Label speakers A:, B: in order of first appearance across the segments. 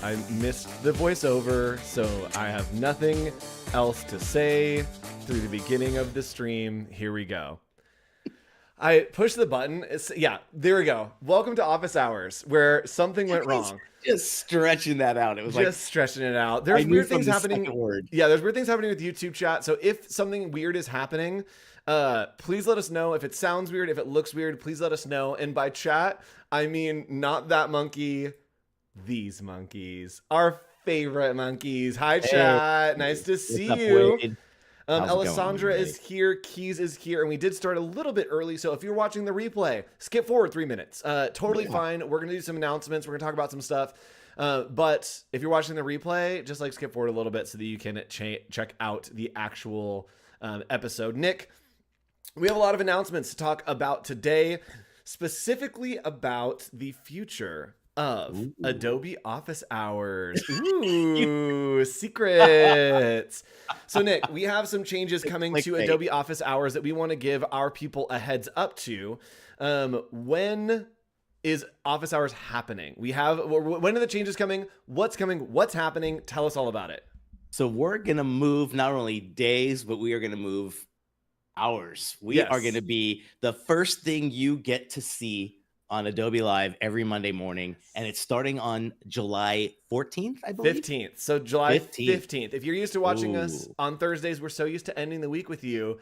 A: I missed the voiceover, so I have nothing else to say through the beginning of the stream. Here we go. I pushed the button. Yeah, there we go. Welcome to Office Hours, where something went wrong.
B: Just stretching that out. It was
A: just stretching it out. There's weird things happening. Yeah, there's weird things happening with YouTube chat. So if something weird is happening, please let us know. If it sounds weird, if it looks weird, please let us know. And by chat, I mean not that monkey, these monkeys, our favorite monkeys. Hi, chat. Nice to see you. Alessandra is here, Keys is here, and we did start a little bit early, so if you're watching the replay, skip forward 3 minutes. Totally fine. We're going to do some announcements. We're going to talk about some stuff. But if you're watching the replay, just like skip forward a little bit so that you can check out the actual episode. Nick, we have a lot of announcements to talk about today, specifically about the future of Adobe Office Hours. Ooh, secrets. So Nick, we have some changes coming to Adobe Office Hours that we want to give our people a heads up to. When is Office Hours happening? When are the changes coming? What's coming? What's happening? Tell us all about it.
B: So we're going to move not only days, but we are going to move hours. We are going to be the first thing you get to see on Adobe Live every Monday morning, and it's starting on July 14th, I believe?
A: 15th. So July 15th. If you're used to watching us on Thursdays, we're so used to ending the week with you,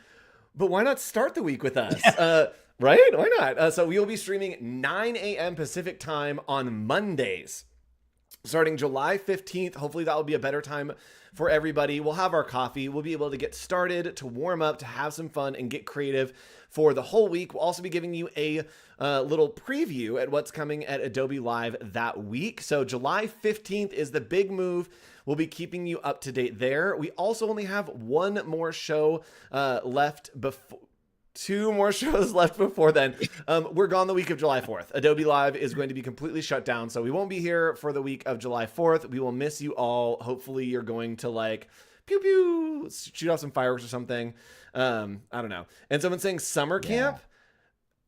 A: but why not start the week with us? Right? Why not? So we will be streaming 9 a.m. Pacific time on Mondays, starting July 15th. Hopefully that will be a better time for everybody. We'll have our coffee. We'll be able to get started, to warm up, to have some fun and get creative for the whole week. We'll also be giving you a little preview at what's coming at Adobe Live that week. So July 15th is the big move. We'll be keeping you up to date there. We also only have one more show left before. 2 more shows left before then. We're gone the week of July 4th. Adobe Live is going to be completely shut down, so we won't be here for the week of July 4th. We will miss you all. Hopefully you're going to like pew pew shoot off some fireworks or something. I don't know. And someone's saying summer camp.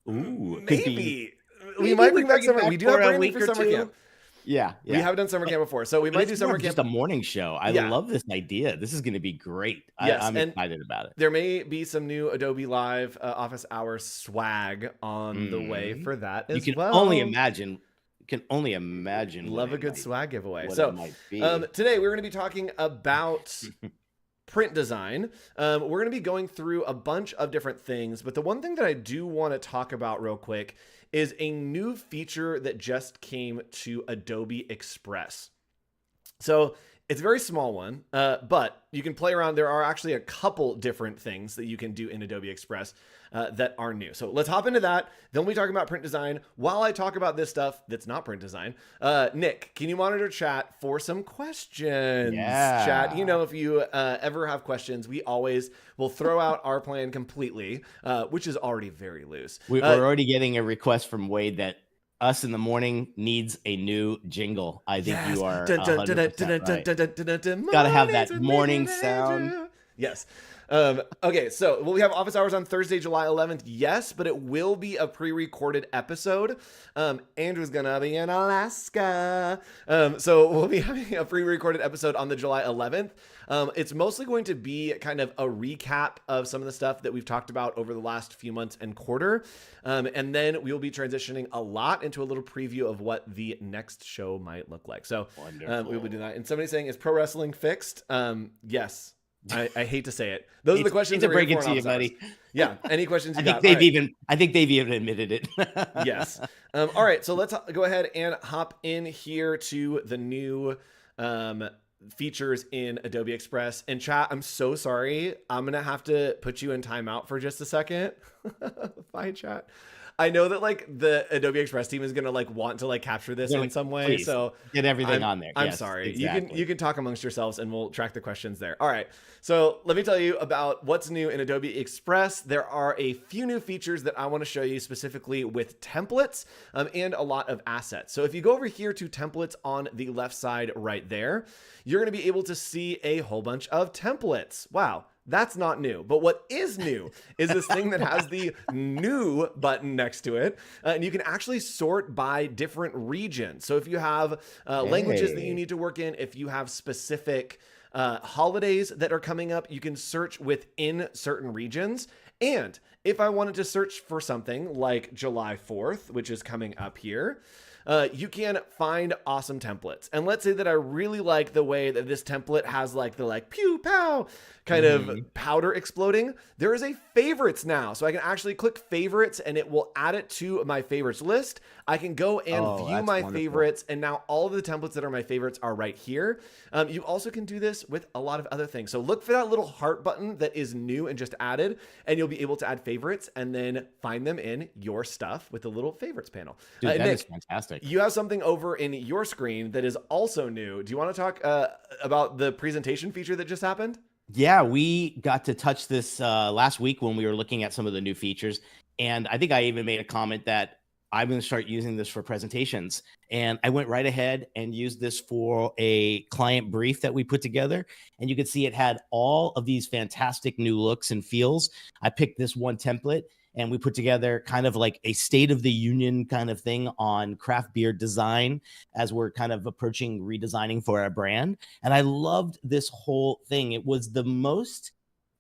B: Ooh,
A: maybe we might bring back summer. We do have branding for summer camp.
B: Yeah,
A: we haven't done summer camp before, so we might do summer camp.
B: Just a morning show. I love this idea. This is going to be great. I'm excited about it.
A: There may be some new Adobe Live Office Hours swag on the way for that as well.
B: You can only imagine. You can only imagine.
A: Love a good swag giveaway. So today we're going to be talking about print design. We're going to be going through a bunch of different things, but the one thing that I do want to talk about real quick is a new feature that just came to Adobe Express. So it's a very small one, but you can play around. There are actually a couple different things that you can do in Adobe Express that are new. So let's hop into that. Then we talk about print design while I talk about this stuff that's not print design. Nick, can you monitor chat for some questions?
B: Yeah.
A: Chat, if you ever have questions, we always will throw out our plan completely, which is already very loose.
B: We're already getting a request from Wade that Us in the Morning needs a new jingle. I think you are 100% right. Gotta have that morning sound.
A: Yes. Okay, so will we have Office Hours on Thursday, July 11th? Yes, but it will be a pre-recorded episode. Andrew's gonna be in Alaska. So we'll be having a pre-recorded episode on the July 11th. It's mostly going to be kind of a recap of some of the stuff that we've talked about over the last few months and quarter. And then we will be transitioning a lot into a little preview of what the next show might look like. So we will do that. And somebody's saying, is pro wrestling fixed? Yes. I hate to say it. Those are the questions
B: to break it to you, buddy.
A: Yeah. Any questions?
B: I think they've even admitted it.
A: Yes. All right. So let's go ahead and hop in here to the new features in Adobe Express. And chat, I'm so sorry. I'm gonna have to put you in timeout for just a second. Bye, chat. I know that like the Adobe Express team is gonna like want to like capture this in some way.
B: Please,
A: so
B: get everything on there.
A: I'm sorry. Exactly. You can talk amongst yourselves and we'll track the questions there. All right. So let me tell you about what's new in Adobe Express. There are a few new features that I want to show you specifically with templates and a lot of assets. So if you go over here to templates on the left side right there, you're going to be able to see a whole bunch of templates. Wow. That's not new. But what is new is this thing that has the new button next to it. And you can actually sort by different regions. So if you have languages that you need to work in, if you have specific holidays that are coming up, you can search within certain regions. And if I wanted to search for something like July 4th, which is coming up here, you can find awesome templates. And let's say that I really like the way that this template has like the pew pow kind of powder exploding. There is a favorites now. So I can actually click favorites and it will add it to my favorites list. I can go and view my favorites, and now all of the templates that are my favorites are right here. You also can do this with a lot of other things. So look for that little heart button that is new and just added, and you'll be able to add favorites and then find them in your stuff with the little favorites panel.
B: Dude, that is fantastic.
A: You have something over in your screen that is also new. Do you want to talk about the presentation feature that just happened?
B: Yeah, we got to touch this last week when we were looking at some of the new features. And I think I even made a comment that I'm going to start using this for presentations. And I went right ahead and used this for a client brief that we put together. And you could see it had all of these fantastic new looks and feels. I picked this one template and we put together kind of like a state of the union kind of thing on craft beer design as we're kind of approaching redesigning for our brand. And I loved this whole thing. It was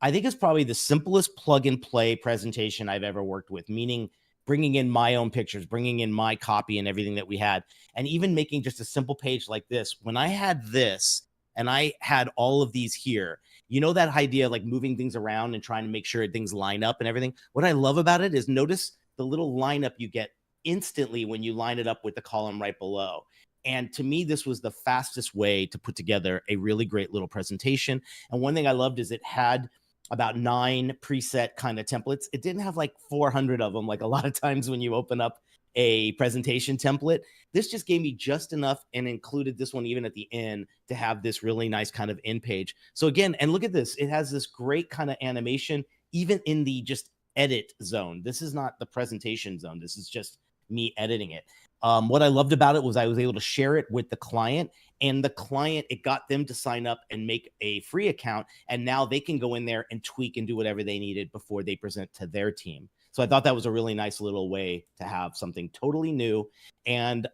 B: I think it's probably the simplest plug and play presentation I've ever worked with, meaning bringing in my own pictures, bringing in my copy and everything that we had, and even making just a simple page like this. When I had this and I had all of these here, you know, that idea of like moving things around and trying to make sure things line up and everything. What I love about it is notice the little lineup you get instantly when you line it up with the column right below. And to me, this was the fastest way to put together a really great little presentation. And one thing I loved is it had about 9 preset kind of templates. It didn't have like 400 of them, like a lot of times when you open up a presentation template. This just gave me just enough and included this one even at the end to have this really nice kind of end page. So again, and look at this, it has this great kind of animation, even in the just edit zone. This is not the presentation zone. This is just me editing it. What I loved about it was I was able to share it with the client, and the client, it got them to sign up and make a free account. And now they can go in there and tweak and do whatever they needed before they present to their team. So I thought that was a really nice little way to have something totally new and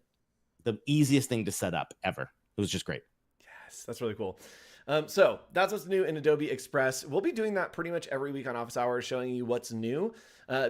B: the easiest thing to set up ever. It was just great.
A: Yes, that's really cool. So that's what's new in Adobe Express. We'll be doing that pretty much every week on Office Hours, showing you what's new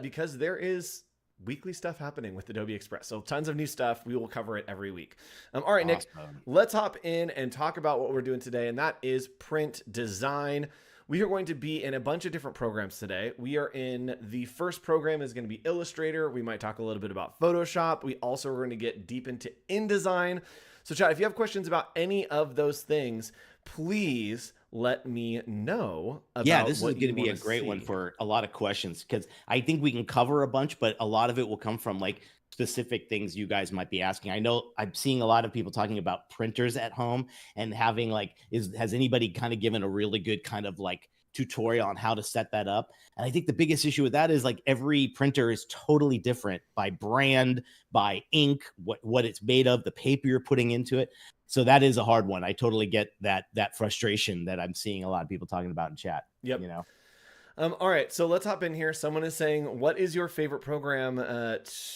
A: because there is weekly stuff happening with Adobe Express. So tons of new stuff. We will cover it every week. All right, Nick, let's hop in and talk about what we're doing today. And that is print design. We are going to be in a bunch of different programs today. We are in the first program is going to be Illustrator. We might talk a little bit about Photoshop. We also are going to get deep into InDesign. So chat, if you have questions about any of those things, please let me know about
B: this is going to be a great one for a lot of questions, because I think we can cover a bunch, but a lot of it will come from like specific things you guys might be asking. I know I'm seeing a lot of people talking about printers at home and having like, has anybody kind of given a really good kind of like tutorial on how to set that up? And I think the biggest issue with that is like every printer is totally different by brand, by ink, what it's made of, the paper you're putting into it. So that is a hard one. I totally get that frustration that I'm seeing a lot of people talking about in chat.
A: Yep.
B: You know.
A: All right, so let's hop in here. Someone is saying, what is your favorite program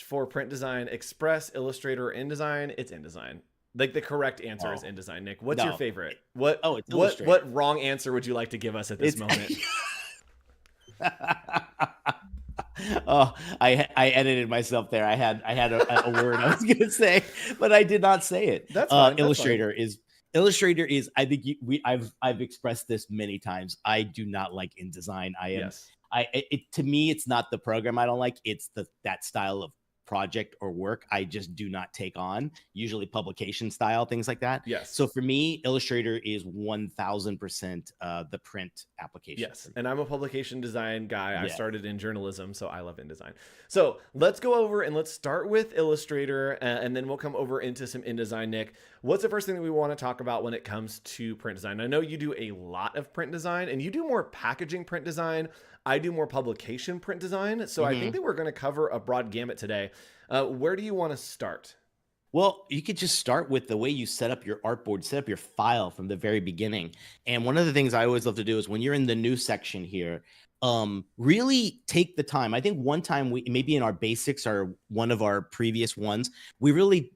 A: for print design? Express, Illustrator, or InDesign? It's InDesign. Like the correct answer is InDesign. Nick, what's your favorite?
B: It's Illustrator.
A: What wrong answer would you like to give us at this moment?
B: I edited myself there. I had a word I was going to say, but I did not say it.
A: That's fine.
B: Illustrator is. I think I've expressed this many times. I do not like InDesign. To me, it's not the program I don't like. It's that style of project or work I just do not take on, usually publication style, things like that.
A: Yes.
B: So for me, Illustrator is 1000% the print application.
A: Yes. And I'm a publication design guy. I started in journalism, so I love InDesign. So let's go over and let's start with Illustrator, and then we'll come over into some InDesign. Nick, what's the first thing that we want to talk about when it comes to print design? I know you do a lot of print design, and you do more packaging print design. I do more publication print design. So I think that we're going to cover a broad gamut today. Where do you want to start?
B: Well, you could just start with the way you set up your artboard, set up your file from the very beginning. And one of the things I always love to do is when you're in the new section here, really take the time. I think one time we maybe in our basics or one of our previous ones, we really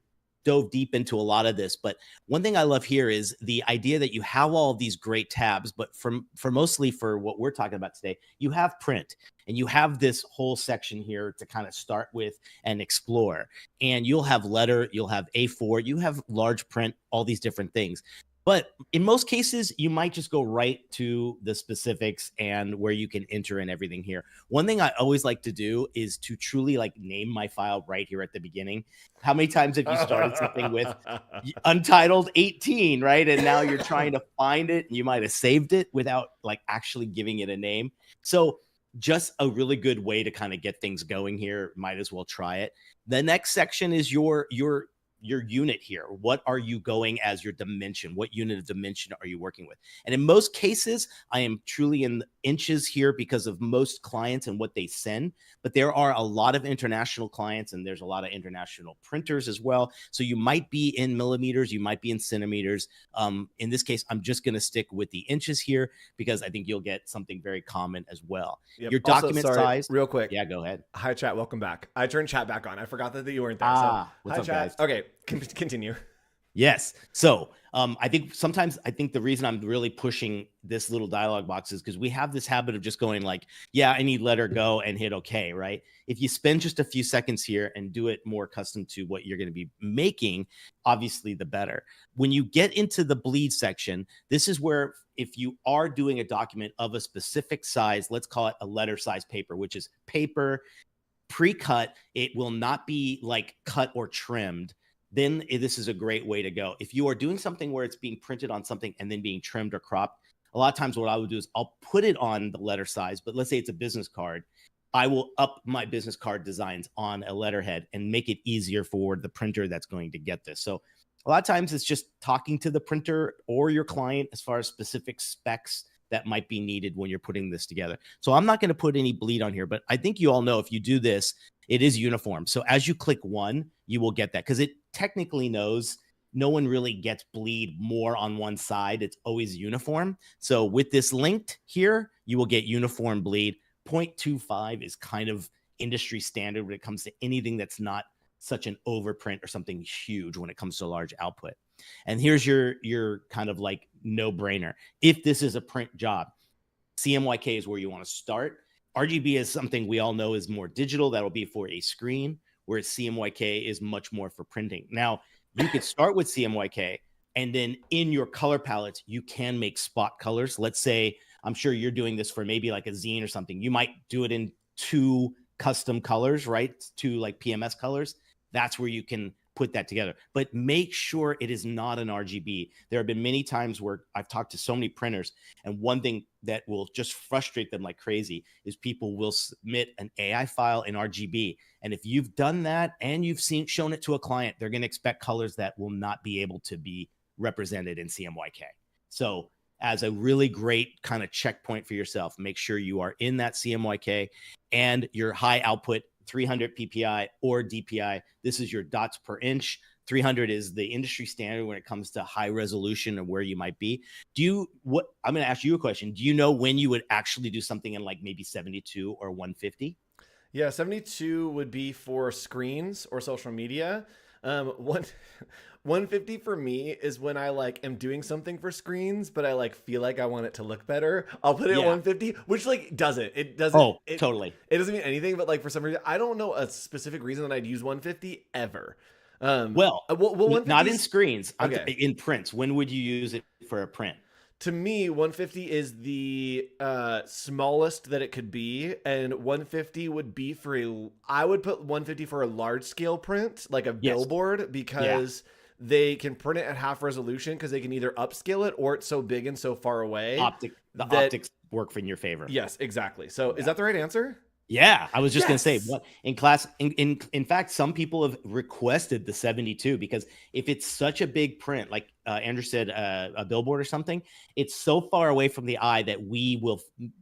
B: dove deep into a lot of this. But one thing I love here is the idea that you have all of these great tabs, but for mostly for what we're talking about today, you have print and you have this whole section here to kind of start with and explore. And you'll have letter, you'll have A4, you have large print, all these different things. But in most cases, you might just go right to the specifics and where you can enter in everything here. One thing I always like to do is to truly like name my file right here at the beginning. How many times have you started something with untitled 18, right? And now you're trying to find it and you might have saved it without like actually giving it a name. So just a really good way to kind of get things going here. Might as well try it. The next section is your unit here. What are you going as your dimension? What unit of dimension are you working with? And in most cases, I am truly in inches here because of most clients and what they send. But there are a lot of international clients and there's a lot of international printers as well. So you might be in millimeters, you might be in centimeters. In this case, I'm just going to stick with the inches here because I think you'll get something very common as well.
A: Yep.
B: Your document size.
A: Real quick.
B: Yeah, go ahead.
A: Hi, chat. Welcome back. I turned chat back on. I forgot that you weren't there.
B: What's up,
A: chat.
B: guys?
A: Okay, continue.
B: Yes. So I think the reason I'm really pushing this little dialog box is because we have this habit of just going like, yeah, I need letter go and hit OK, right? If you spend just a few seconds here and do it more custom to what you're going to be making, obviously the better. When you get into the bleed section, this is where if you are doing a document of a specific size, let's call it a letter size paper, which is paper pre-cut, it will not be like cut or trimmed. Then this is a great way to go. If you are doing something where it's being printed on something and then being trimmed or cropped, a lot of times what I would do is I'll put it on the letter size, but let's say it's a business card. I will up my business card designs on a letterhead and make it easier for the printer that's going to get this. So a lot of times it's just talking to the printer or your client as far as specific specs that might be needed when you're putting this together. So I'm not going to put any bleed on here, but I think you all know if you do this, it is uniform. So as you click one, you will get that because it technically knows no one really gets bleed more on one side. It's always uniform. So with this linked here, you will get uniform bleed. 0.25 is kind of industry standard when it comes to anything that's not such an overprint or something huge when it comes to large output. And here's your kind of like no-brainer. If this is a print job, CMYK is where you want to start. RGB is something we all know is more digital. That'll be for a screen, whereas CMYK is much more for printing. Now, you could start with CMYK, and then in your color palettes, you can make spot colors. Let's say, I'm sure you're doing this for maybe like a zine or something. You might do it in 2 custom colors, right? 2 like PMS colors. That's where you can put that together. But make sure it is not an RGB. There have been many times where I've talked to so many printers, and one thing that will just frustrate them like crazy is people will submit an AI file in RGB. And if you've done that and you've shown it to a client, they're going to expect colors that will not be able to be represented in CMYK. So as a really great kind of checkpoint for yourself, make sure you are in that CMYK and your high output 300 PPI or DPI. This is your dots per inch. 300 is the industry standard when it comes to high resolution and where you might be. I'm going to ask you a question. Do you know when you would actually do something in like maybe 72 or 150?
A: Yeah, 72 would be for screens or social media. 150 for me is when I like am doing something for screens, but I like feel like I want it to look better. I'll put it at 150, which like doesn't. It doesn't.
B: Oh, totally.
A: It doesn't mean anything, but like for some reason, I don't know a specific reason that I'd use 150 ever.
B: Well, not in screens.
A: Okay.
B: In prints. When would you use it for a print?
A: To me, 150 is the smallest that it could be, and 150 would be I would put 150 for a large scale print, like a billboard, because they can print it at half resolution because they can either upscale it or it's so big and so far away.
B: Optics work in your favor.
A: Yes, exactly. So is that the right answer?
B: Yeah, I was just going to say, what in class, in fact, some people have requested the 72 because if it's such a big print, like Andrew said, a billboard or something, it's so far away from the eye that we will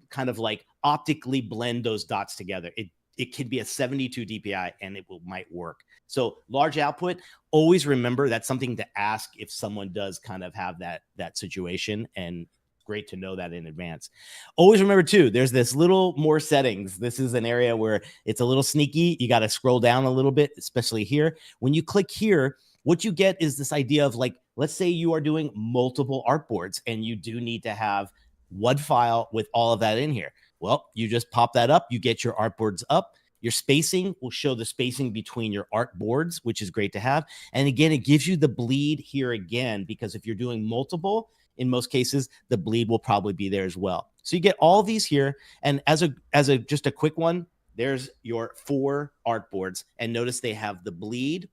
B: kind of like optically blend those dots together. it can be a 72 DPI and might work. So large output, always remember that's something to ask if someone does kind of have that situation, and great to know that in advance. Always remember too, there's this little more settings. This is an area where it's a little sneaky. You got to scroll down a little bit, especially here. When you click here, what you get is this idea of like, let's say you are doing multiple artboards and you do need to have one file with all of that in here. Well, you just pop that up, you get your artboards up. Your spacing will show the spacing between your artboards, which is great to have. And again, it gives you the bleed here again, because if you're doing multiple, in most cases, the bleed will probably be there as well. So you get all these here. And as a just a quick one, there's your 4 artboards. And notice they have the bleed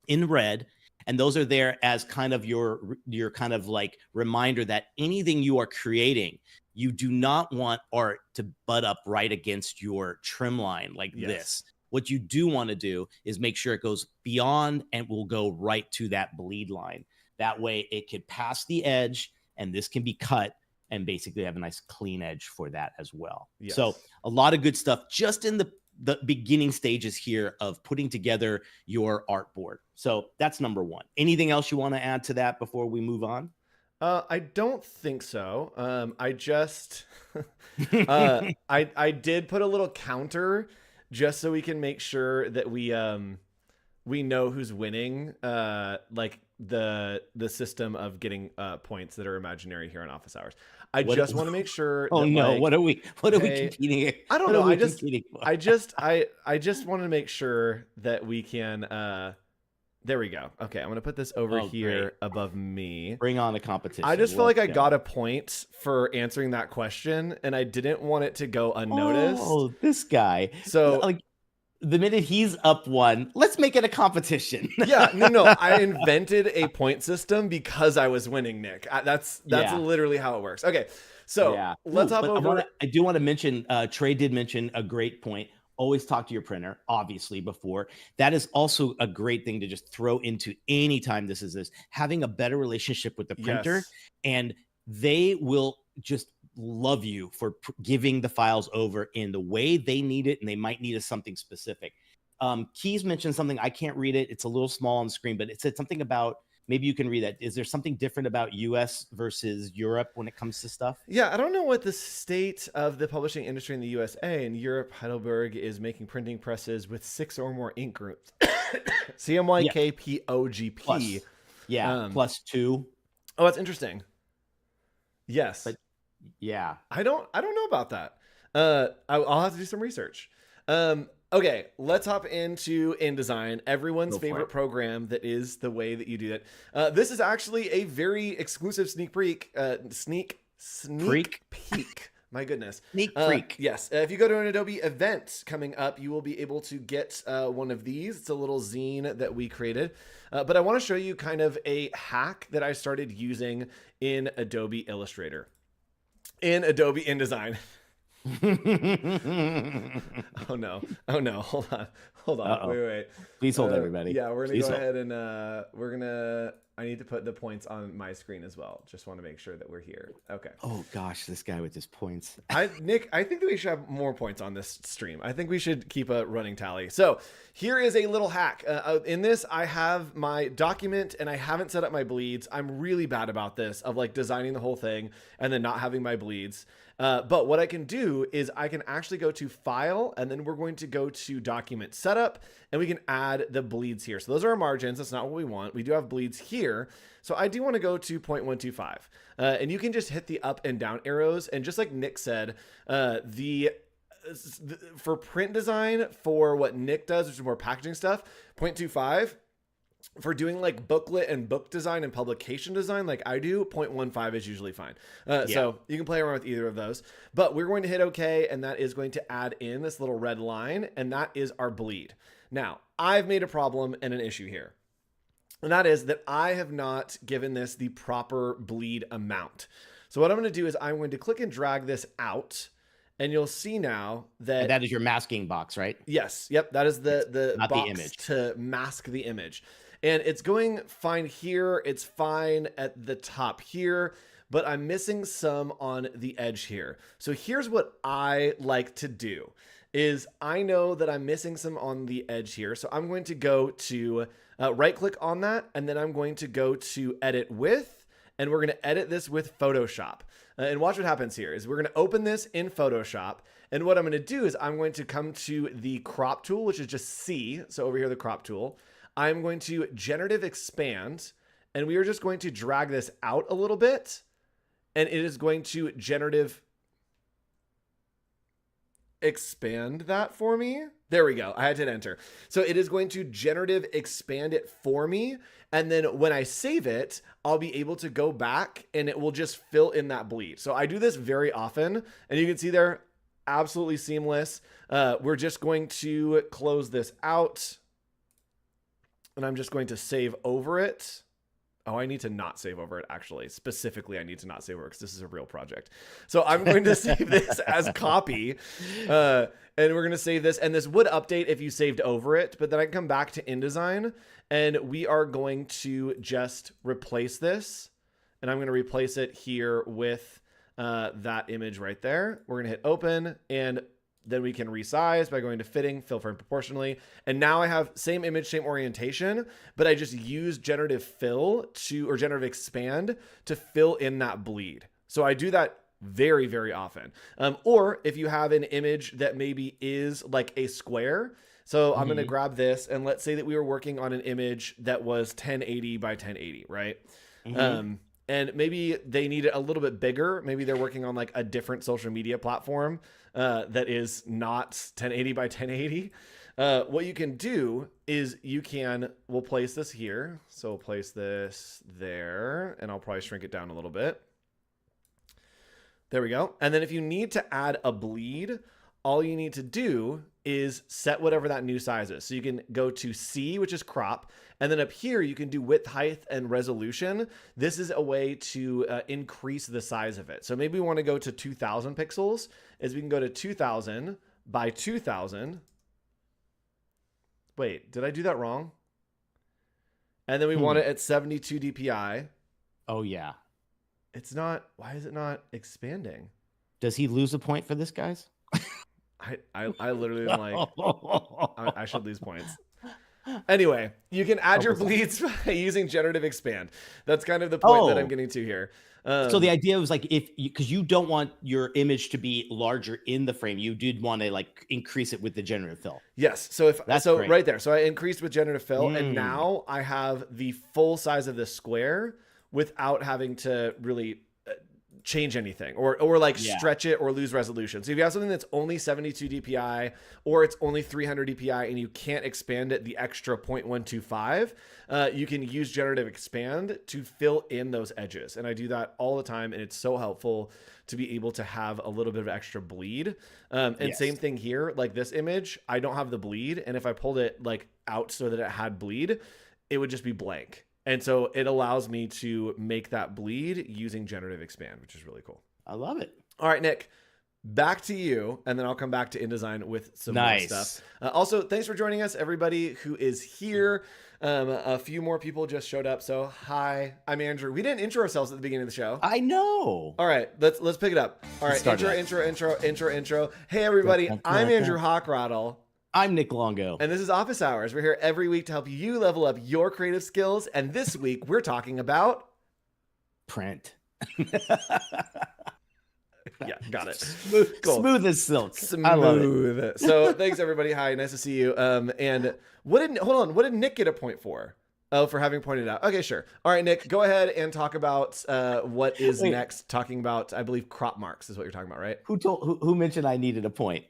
B: in red. And those are there as kind of your kind of like reminder that anything you are creating, you do not want art to butt up right against your trim line like this. What you do want to do is make sure it goes beyond and will go right to that bleed line. That way it can pass the edge and this can be cut and basically have a nice clean edge for that as well. Yes. So a lot of good stuff just in the beginning stages here of putting together your artboard. So that's number 1. Anything else you want to add to that before we move on?
A: I don't think so. I just, I did put a little counter just so we can make sure that we know who's winning, like the system of getting points that are imaginary here on Office Hours. I just want to make sure.
B: Oh no! Like, what are we competing?
A: I don't know. I just want to make sure that we can. There we go. Okay, I'm gonna put this over here above me.
B: Bring on the competition.
A: I just feel like I got a point for answering that question, and I didn't want it to go unnoticed.
B: Oh, this guy.
A: So
B: like, the minute he's up 1, let's make it a competition.
A: Yeah, no. I invented a point system because I was winning, Nick. That's literally how it works. Okay, so let's hop over.
B: I do want to mention, Trey did mention a great point. Always talk to your printer, obviously, before. That is also a great thing to just throw into any time this. Having a better relationship with the printer, and they will just love you for giving the files over in the way they need it, and they might need something specific. Keys mentioned something. I can't read it. It's a little small on the screen, but it said something about, maybe you can read that. Is there something different about US versus Europe when it comes to stuff?
A: Yeah, I don't know what the state of the publishing industry in the USA. In Europe, Heidelberg is making printing presses with 6 or more ink groups. CMYKPOGP.
B: Plus 2.
A: Oh, that's interesting. Yes.
B: But yeah.
A: I don't know about that. I'll have to do some research. Okay, let's hop into InDesign, everyone's favorite program that is the way that you do that. This is actually a very exclusive sneak peek. My goodness.
B: Sneak peek.
A: Yes. If you go to an Adobe event coming up, you will be able to get one of these. It's a little zine that we created. But I want to show you kind of a hack that I started using in Adobe Illustrator. In Adobe InDesign. Oh no. Hold on. Wait.
B: Please hold, everybody.
A: Yeah, we're gonna go ahead and I need to put the points on my screen as well. Just want to make sure that we're here. Okay.
B: Oh gosh, this guy with his points.
A: Nick, I think that we should have more points on this stream. I think we should keep a running tally. So here is a little hack. In this, I have my document and I haven't set up my bleeds. I'm really bad about this, of like designing the whole thing and then not having my bleeds. But what I can do is I can actually go to File, and then we're going to go to Document Setup, and we can add the bleeds here. So those are our margins. That's not what we want. We do have bleeds here. So I do want to go to 0.125. And you can just hit the up and down arrows. And just like Nick said, for print design, for what Nick does, which is more packaging stuff, 0.25. For doing like booklet and book design and publication design like I do, 0.15 is usually fine. So you can play around with either of those. But we're going to hit OK, and that is going to add in this little red line, and that is our bleed. Now, I've made a problem and an issue here. And that is that I have not given this the proper bleed amount. So what I'm going to do is I'm going to click and drag this out. And you'll see now that...
B: And that is your masking box, right?
A: Yes. Yep. That is the
B: not
A: box
B: the image.
A: To mask the image. And it's going fine here. It's fine at the top here. But I'm missing some on the edge here. So here's what I like to do. is I know that I'm missing some on the edge here. So I'm going to go to right click on that, and then I'm going to go to edit with, and we're going to edit this with Photoshop. And watch what happens here is we're going to open this in Photoshop. And what I'm going to do is I'm going to come to the crop tool, which is just C. So over here, the crop tool. I'm going to generative expand, and we are just going to drag this out a little bit. And it is going to generative expand that for me. There we go. I had to hit enter. So it is going to generative expand it for me. And then when I save it, I'll be able to go back and it will just fill in that bleed. So I do this very often, and you can see there, absolutely seamless. We're just going to close this out, and I'm just going to save over it. Oh, I need to not save over it, actually. Specifically, I need to not save over it because this is a real project. So I'm going to save this as copy. And we're going to save this. And this would update if you saved over it. But then I can come back to InDesign. And we are going to just replace this. And I'm going to replace it here with that image right there. We're going to hit open. And then we can resize by going to fitting, fill frame proportionally. And now I have same image, same orientation, but I just use generative fill or generative expand to fill in that bleed. So I do that very, very often. Or if you have an image that maybe is like a square. So I'm going to grab this, and let's say that we were working on an image that was 1080 by 1080, right? And maybe they need it a little bit bigger. Maybe they're working on like a different social media platform that is not 1080 by 1080. What you can do is we'll place this here. So we'll place this there, and I'll probably shrink it down a little bit. There we go. And then if you need to add a bleed, all you need to do is set whatever that new size is. So you can go to C, which is crop. And then up here, you can do width, height, and resolution. This is a way to increase the size of it. So maybe we want to go to 2000 pixels, we can go to 2000 by 2000. Wait, did I do that wrong? And then we want it at 72 DPI.
B: Oh, yeah.
A: It's not, why is it not expanding?
B: Does he lose a point for this, guys?
A: I literally am like, I should lose points. Anyway, you can add your bleeds by using generative expand. That's kind of the point that I'm getting to here.
B: So the idea was like, because you don't want your image to be larger in the frame, you did want to like increase it with the generative fill.
A: Yes. So great. Right there. So I increased with generative fill, and now I have the full size of this square without having to really change anything or like stretch it or lose resolution. So if you have something that's only 72 DPI or it's only 300 DPI and you can't expand it the extra 0.125, you can use generative expand to fill in those edges. And I do that all the time, and it's so helpful to be able to have a little bit of extra bleed. And same thing here, like this image, I don't have the bleed. And if I pulled it like out so that it had bleed, it would just be blank. And so it allows me to make that bleed using generative expand, which is really cool.
B: I love it.
A: All right, Nick, back to you, and then I'll come back to InDesign with some more stuff. Also, thanks for joining us, everybody who is here. A few more people just showed up. So hi, I'm Andrew. We didn't intro ourselves at the beginning of the show.
B: I know.
A: All right, let's pick it up. All right, intro. Hey, everybody, I'm Andrew Hawkrattle.
B: I'm Nick Longo.
A: And this is Office Hours. We're here every week to help you level up your creative skills. And this week, we're talking about
B: print.
A: Yeah, got it.
B: Smooth as silk.
A: Smooth.
B: I love it.
A: So thanks, everybody. Hi, nice to see you. And what did Nick get a point for? Oh, for having pointed out. Okay, sure. All right, Nick, go ahead and talk about what is next. Talking about, I believe, crop marks is what you're talking about, right?
B: Who mentioned I needed a point?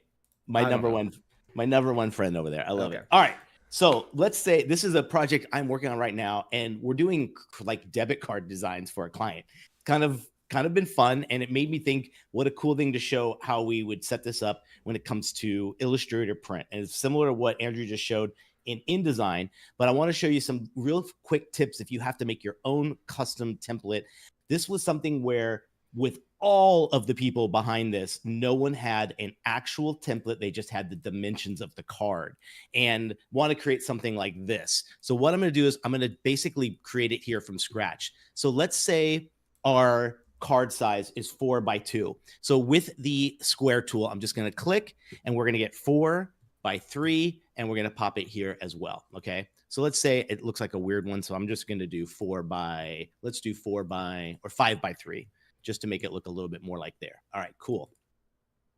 B: My number one friend over there. I love it. All right. So let's say this is a project I'm working on right now, and we're doing like debit card designs for a client. Kind of been fun, and it made me think what a cool thing to show how we would set this up when it comes to Illustrator print. And it's similar to what Andrew just showed in InDesign, but I want to show you some real quick tips if you have to make your own custom template. This was something where with all of the people behind this, no one had an actual template. They just had the dimensions of the card and want to create something like this. So what I'm going to do is I'm going to basically create it here from scratch. So let's say our card size is 4x2. So with the square tool, I'm just going to click and we're going to get 4x3 and we're going to pop it here as well. Okay. So let's say it looks like a weird one. So I'm just going to do 5x3 just to make it look a little bit more like there. All right, cool.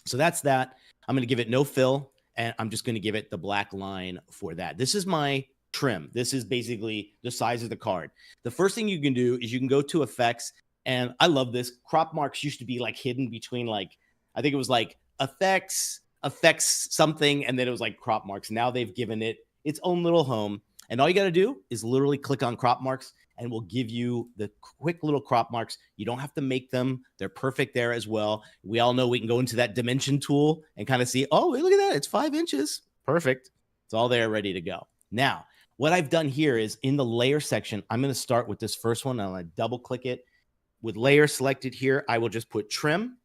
B: So that's that. I'm going to give it no fill and I'm just going to give it the black line for that. This is my trim. This is basically the size of the card. The first thing you can do is you can go to effects, and I love this. Crop marks used to be like hidden between like, I think it was like effects something, and then it was like crop marks. Now they've given it its own little home, and all you got to do is literally click on crop marks and we'll give you the quick little crop marks. You don't have to make them. They're perfect there as well. We all know we can go into that dimension tool and kind of see, oh, look at that. It's 5 inches. Perfect. It's all there ready to go. Now, what I've done here is in the layer section, I'm going to start with this first one. I'm going to double click it. With layer selected here, I will just put trim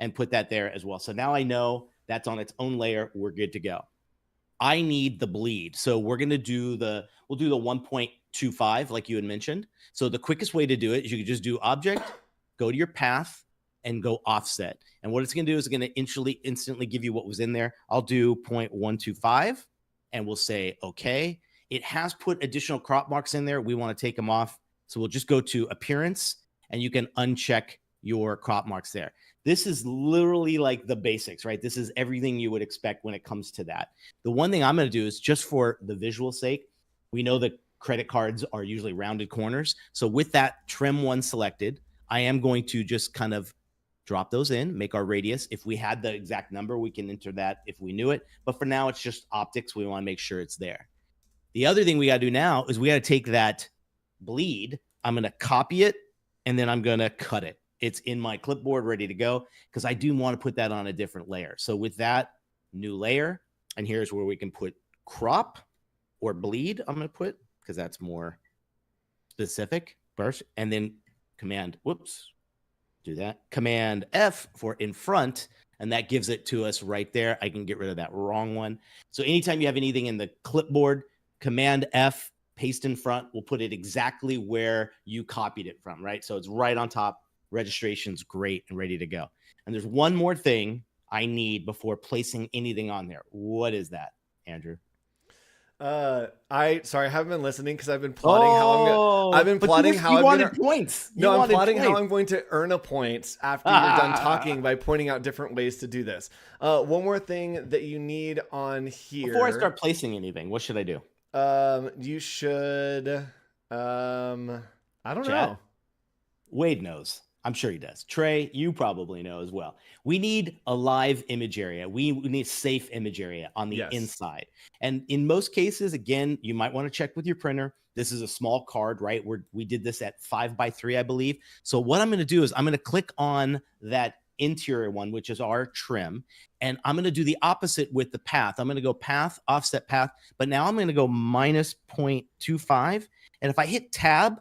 B: and put that there as well. So now I know that's on its own layer. We're good to go. I need the bleed. So we're going to do we'll do the 1.25 like you had mentioned. So the quickest way to do it is you can just do object, go to your path and go offset. And what it's going to do is it's going to instantly give you what was in there. I'll do 0.125 and we'll say, okay. It has put additional crop marks in there. We want to take them off. So we'll just go to appearance and you can uncheck your crop marks there. This is literally like the basics, right? This is everything you would expect when it comes to that. The one thing I'm going to do is just for the visual sake, we know that credit cards are usually rounded corners. So with that trim one selected, I am going to just kind of drop those in, make our radius. If we had the exact number, we can enter that if we knew it. But for now, it's just optics. We want to make sure it's there. The other thing we got to do now is we got to take that bleed. I'm going to copy it and then I'm going to cut it. It's in my clipboard ready to go because I do want to put that on a different layer. So with that, new layer, and here's where we can put crop or bleed. I'm going to put because that's more specific first, and then Command F for in front, and that gives it to us right there. I can get rid of that wrong one. So anytime you have anything in the clipboard, Command F, paste in front, will put it exactly where you copied it from, right? So it's right on top. Registration's great and ready to go. And there's one more thing I need before placing anything on there. What is that, Andrew?
A: I haven't been listening because I've been plotting how I'm gonna
B: points.
A: I'm plotting how I'm going to earn a point after you're done talking by pointing out different ways to do this. One more thing that you need on here.
B: Before I start placing anything, what should I do?
A: You should I don't know.
B: Wade knows. I'm sure he does. Trey, you probably know as well. We need a live image area. We need safe image area on the inside. And in most cases, again, you might want to check with your printer. This is a small card, right? We did this at 5x3, I believe. So what I'm going to do is I'm going to click on that interior one, which is our trim. And I'm going to do the opposite with the path. I'm going to go path, offset path. But now I'm going to go minus 0.25. And if I hit tab,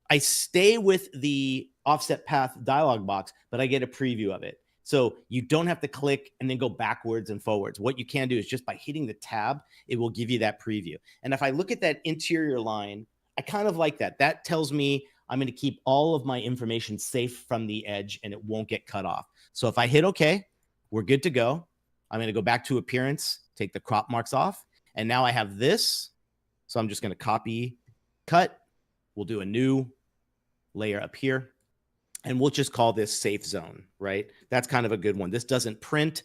B: I stay with the offset path dialog box, but I get a preview of it. So you don't have to click and then go backwards and forwards. What you can do is just by hitting the tab, it will give you that preview. And if I look at that interior line, I kind of like that. That tells me I'm going to keep all of my information safe from the edge and it won't get cut off. So if I hit OK, we're good to go. I'm going to go back to appearance, take the crop marks off. And now I have this. So I'm just going to copy, cut. We'll do a new layer up here. And we'll just call this safe zone, right? That's kind of a good one. This doesn't print.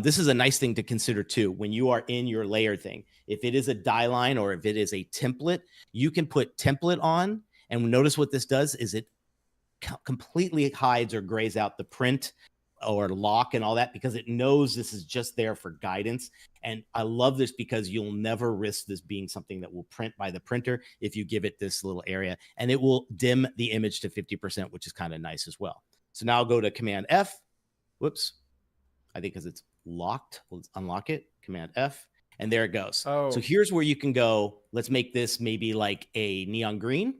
B: This is a nice thing to consider too. When you are in your layer thing, if it is a die line or if it is a template, you can put template on. And notice what this does is it completely hides or grays out the print or lock and all that because it knows this is just there for guidance. And I love this because you'll never risk this being something that will print by the printer if you give it this little area, and it will dim the image to 50%, which is kind of nice as well. So now I'll go to Command F. Whoops. I think because it's locked, let's unlock it. Command F. And there it goes.
A: Oh.
B: So here's where you can go. Let's make this maybe like a neon green.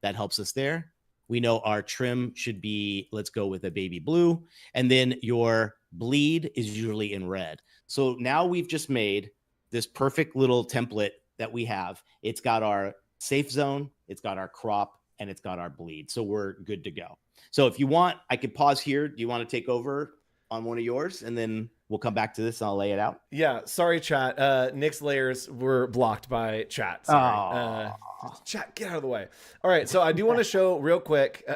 B: That helps us there. We know our trim should be, let's go with a baby blue. And then your bleed is usually in red. So now we've just made this perfect little template that we have. It's got our safe zone. It's got our crop and it's got our bleed. So we're good to go. So if you want, I could pause here. Do you want to take over on one of yours, and then we'll come back to this and I'll lay it out?
A: Yeah, sorry, chat. Nick's layers were blocked by chat. Sorry. Chat, get out of the way. All right, so I do want to show real quick.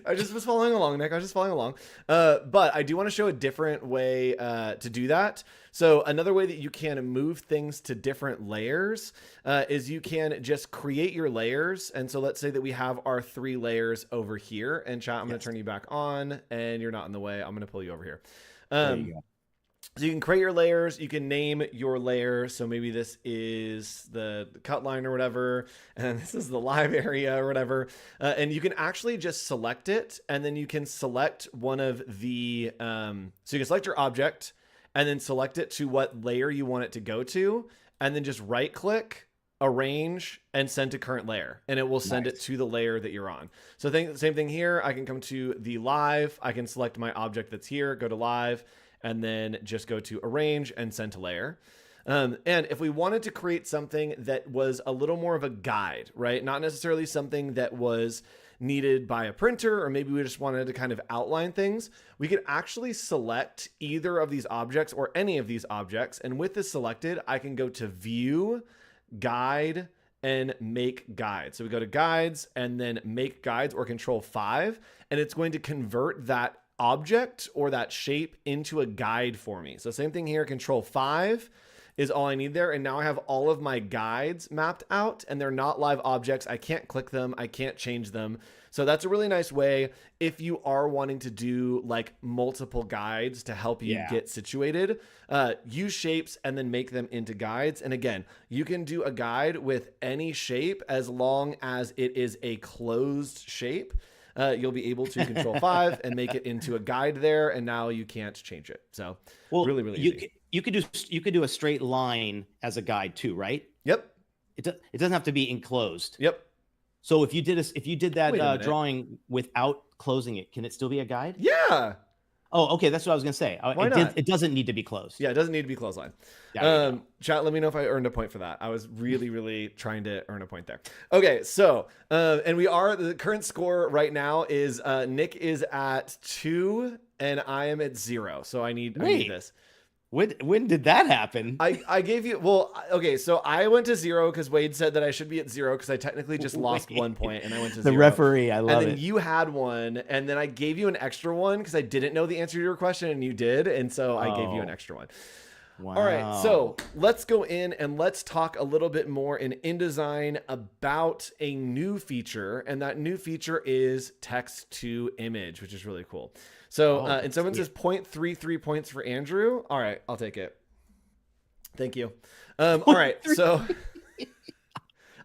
A: I just was following along, Nick. I was just following along. But I do want to show a different way to do that. So another way that you can move things to different layers is you can just create your layers. And so let's say that we have our 3 layers over here. And chat, I'm going to turn you back on, and you're not in the way. I'm going to pull you over here.
B: There you go.
A: So you can create your layers. You can name your layer. So maybe this is the cut line or whatever, and this is the live area or whatever. And you can actually just select it, and then you can select one of the, so you can select your object and then select it to what layer you want it to go to, and then just right click, arrange, and send to current layer, and it will send it to the layer that you're on. So same thing here. I can come to the live. I can select my object that's here, go to live, and then just go to arrange and send to layer. And if we wanted to create something that was a little more of a guide, right? Not necessarily something that was needed by a printer, or maybe we just wanted to kind of outline things, we could actually select either of these objects or any of these objects. And with this selected, I can go to view, guide, and make guide. So we go to guides and then make guides, or control 5, and it's going to convert that object or that shape into a guide for me. So same thing here, control 5 is all I need there. And now I have all of my guides mapped out, and they're not live objects. I can't click them. I can't change them. So that's a really nice way if you are wanting to do like multiple guides to help you get situated. Use shapes and then make them into guides. And again, you can do a guide with any shape as long as it is a closed shape. You'll be able to control 5 and make it into a guide there, and now you can't change it. So really easy.
B: You could do a straight line as a guide too, right?
A: Yep.
B: It doesn't have to be enclosed.
A: Yep.
B: So if you did that drawing without closing it, can it still be a guide?
A: Yeah.
B: Oh, okay. That's what I was gonna say.
A: Why not?
B: It doesn't need to be closed.
A: Yeah, it doesn't need to be closed line. Chat, let me know if I earned a point for that. I was really trying to earn a point there. Okay, so and the current score right now is Nick is at 2 and I am at 0. So I need this.
B: When did that happen?
A: I gave you, okay, so I went to 0 because Wade said that I should be at 0 because I technically just lost 1 point, and I went to 0.
B: The referee, I love it.
A: And then you had 1, and then I gave you an extra 1 because I didn't know the answer to your question, and you did, and so I gave you an extra 1. Wow. All right, so let's go in and let's talk a little bit more in InDesign about a new feature, and that new feature is text to image, which is really cool. So, and someone says 0.33 points for Andrew. All right, I'll take it. Thank you. All right, so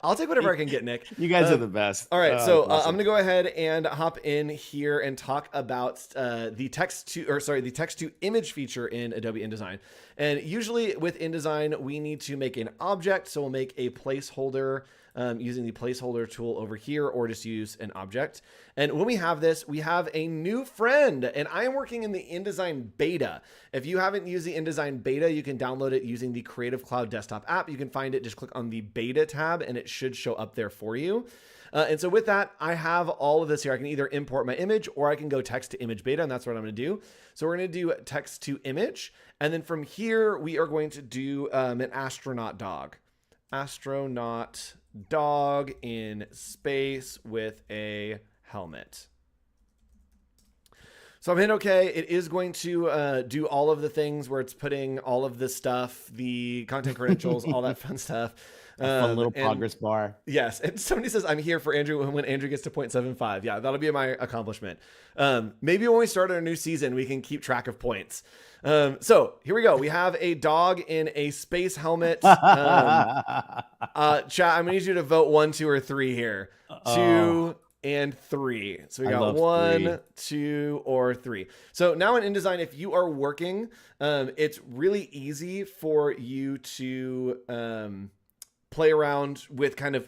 A: I'll take whatever I can get, Nick.
B: You guys are the best.
A: All right, so awesome. I'm gonna go ahead and hop in here and talk about the text to image feature in Adobe InDesign. And usually with InDesign, we need to make an object. So we'll make a placeholder using the placeholder tool over here, or just use an object. And when we have this, we have a new friend, and I am working in the InDesign beta. If you haven't used the InDesign beta, you can download it using the Creative Cloud desktop app. You can find it, just click on the beta tab and it should show up there for you. And so with that, I have all of this here. I can either import my image or I can go text to image beta, and that's what I'm going to do. So we're going to do text to image. And then from here, we are going to do an astronaut dog. Astronaut dog in space with a helmet. So I'm hitting OK. It is going to do all of the things where it's putting all of this stuff, the content credentials, all that fun stuff.
B: A fun little progress bar.
A: Yes. And somebody says, I'm here for Andrew when Andrew gets to 0.75. Yeah, that'll be my accomplishment. Maybe when we start our new season, we can keep track of points. So here we go. We have a dog in a space helmet. Chat, I'm going to need you to vote 1, 2, or 3 here. 2 and 3. So we got 1, 2, or 3. So now in InDesign, if you are working, it's really easy for you to play around with kind of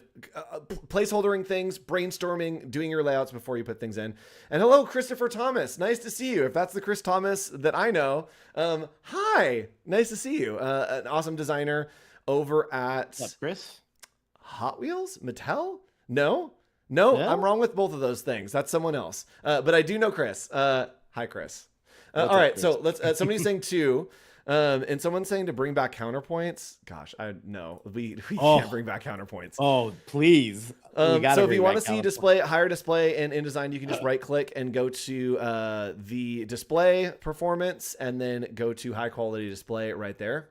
A: placeholdering things, brainstorming, doing your layouts before you put things in. And hello, Christopher Thomas. Nice to see you. If that's the Chris Thomas that I know, hi, nice to see you. An awesome designer over at
B: What's up, Chris?
A: Hot Wheels, Mattel. No, no,
B: Yeah?
A: I'm wrong with both of those things. That's someone else. But I do know Chris. Hi, Chris. All right,
B: Chris?
A: so let's. Somebody's saying 2, and someone's saying to bring back counterpoints. Gosh, we can't bring back counterpoints.
B: Oh, please. We gotta
A: so if you want to
B: bring
A: see
B: back
A: higher display in InDesign, you can just right click and go to the display performance, and then go to high quality display right there.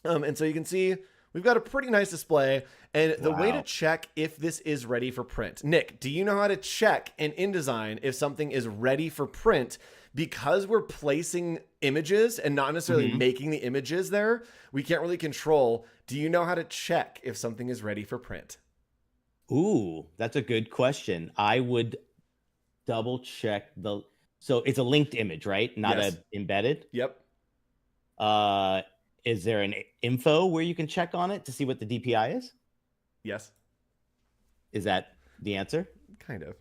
A: And so you can see we've got a pretty nice display. And the way to check if this is ready for print, Nick, do you know how to check in InDesign if something is ready for print? Because we're placing images and not necessarily making the images there, we can't really control. Do you know how to check if something is ready for print?
B: Ooh, that's a good question. I would double check so it's a linked image, right? Not a embedded.
A: Yep.
B: Is there an info where you can check on it to see what the DPI is?
A: Yes.
B: Is that the answer?
A: Kind of.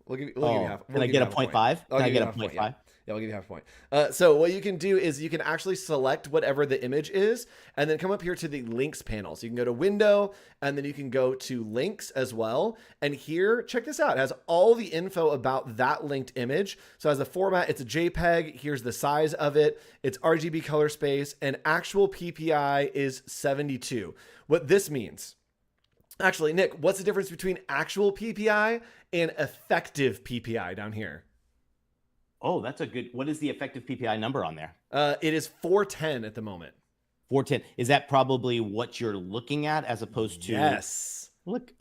A: We'll give you half.
B: Can I get a 0.5? Can I get a 0.5?
A: Yeah, we'll give you half a point. So what you can do is you can actually select whatever the image is and then come up here to the links panel. So you can go to window and then you can go to links as well. And here, check this out. It has all the info about that linked image. So as the format, it's a JPEG. Here's the size of it. It's RGB color space, and actual PPI is 72. What this means, actually, Nick, what's the difference between actual PPI and effective PPI down here?
B: Oh, that's a good. What is the effective PPI number on there?
A: It is 410 at the moment.
B: 410. Is that probably what you're looking at as opposed to?
A: Yes.
B: Look.